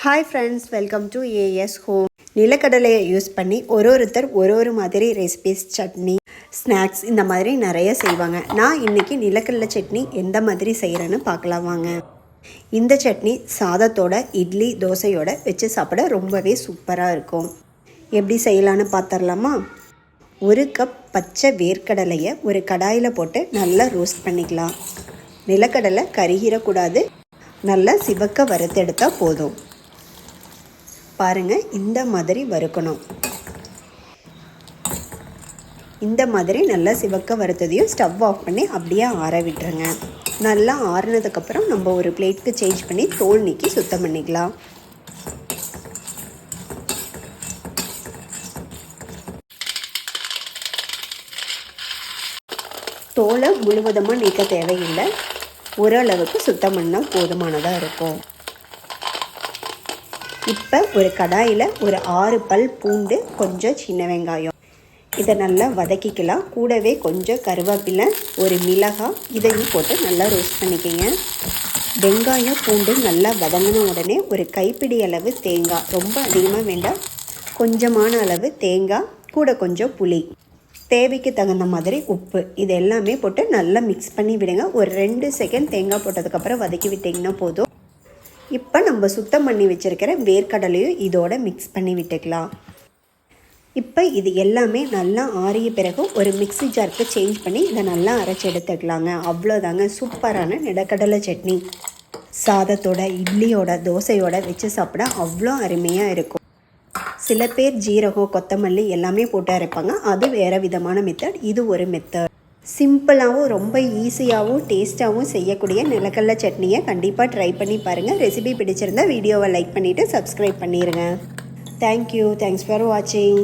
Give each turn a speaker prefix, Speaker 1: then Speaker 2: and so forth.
Speaker 1: Hi friends, welcome to AS home. நிலக்கடலையை use பண்ணி ஒருத்தர் ஒரு மாதிரி ரெசிபிஸ், சட்னி, ஸ்நாக்ஸ் இந்த மாதிரி நிறைய செய்வாங்க. நான் இன்றைக்கி நிலக்கடலை சட்னி எந்த மாதிரி செய்கிறேன்னு பார்க்கலாம் வாங்க. இந்த சட்னி சாதத்தோட, இட்லி, தோசையோட வச்சு சாப்பிட ரொம்பவே சூப்பராக இருக்கும். எப்படி செய்யலான்னு பார்த்துடலாமா? 1 கப் பச்சை வேர்க்கடலையை ஒரு கடாயில் போட்டு நல்லா ரோஸ்ட் பண்ணிக்கலாம். நிலக்கடலை கருகிடக்கூடாது, நல்லா சிவக்க வறுத்தெடுத்தால் போதும். பாருங்கள், இந்த மாதிரி வறுக்கணும். இந்த மாதிரி நல்லா சிவக்க வறுத்ததையும் ஸ்டவ் ஆஃப் பண்ணி அப்படியே ஆற விட்டுருங்க. நல்லா ஆறுனதுக்கப்புறம் நம்ம ஒரு பிளேட்க்கு சேஞ்ச் பண்ணி தோல் நீக்கி சுத்தம் பண்ணிக்கலாம். தோலை முழுவதுமாக நீக்க தேவையில்லை, ஓரளவுக்கு சுத்தம் பண்ணால் போதுமானதாக இருக்கும். இப்போ ஒரு கடாயில் ஒரு 6 பல் பூண்டு, கொஞ்சம் சின்ன வெங்காயம், இதை நல்லா வதக்கிக்கலாம். கூடவே கொஞ்சம் கருவேப்பிலை, ஒரு மிளகாய், இதையும் போட்டு நல்லா ரோஸ்ட் பண்ணிக்கோங்க. வெங்காயம் பூண்டு நல்லா வதங்கின உடனே ஒரு கைப்பிடி அளவு தேங்காய், ரொம்ப அதிகமாக வேண்டாம், கொஞ்சமான அளவு தேங்காய், கூட கொஞ்சம் புளி, தேவைக்கு தகுந்த மாதிரி உப்பு, இது எல்லாமே போட்டு நல்லா மிக்ஸ் பண்ணி விடுங்க. ஒரு 2 செகண்ட் தேங்காய் போட்டதுக்கப்புறம் வதக்கி விட்டிங்கன்னா போதும். இப்போ நம்ம சுத்தம் பண்ணி வச்சுருக்கிற வேர்க்கடலையும் இதோட மிக்ஸ் பண்ணி விட்டுக்கலாம். இப்போ இது எல்லாமே நல்லா ஆறிய பிறகு ஒரு மிக்ஸி ஜாருக்கு சேஞ்ச் பண்ணி இதை நல்லா அரைச்சி எடுத்துக்கலாங்க. அவ்வளோதாங்க, சூப்பரான நிலக்கடலை சட்னி. சாதத்தோட, இட்லியோட, தோசையோட வச்சு சாப்பிட அவ்வளோ அருமையாக இருக்கும். சில பேர் ஜீரகம், கொத்தமல்லி எல்லாமே போட்டு அரைப்பாங்க, அது வேறு விதமான மெத்தட். இது ஒரு மெத்தட். சிம்பிளாகவும் ரொம்ப ஈஸியாகவும் டேஸ்ட்டாகவும் செய்யக்கூடிய நிலக்கடலை சட்னியை கண்டிப்பாக ட்ரை பண்ணி பாருங்கள். ரெசிபி பிடிச்சிருந்தால் வீடியோவை லைக் பண்ணிவிட்டு சப்ஸ்கிரைப் பண்ணிடுங்க. தேங்க்யூ. தேங்க்ஸ் ஃபார் வாட்சிங்.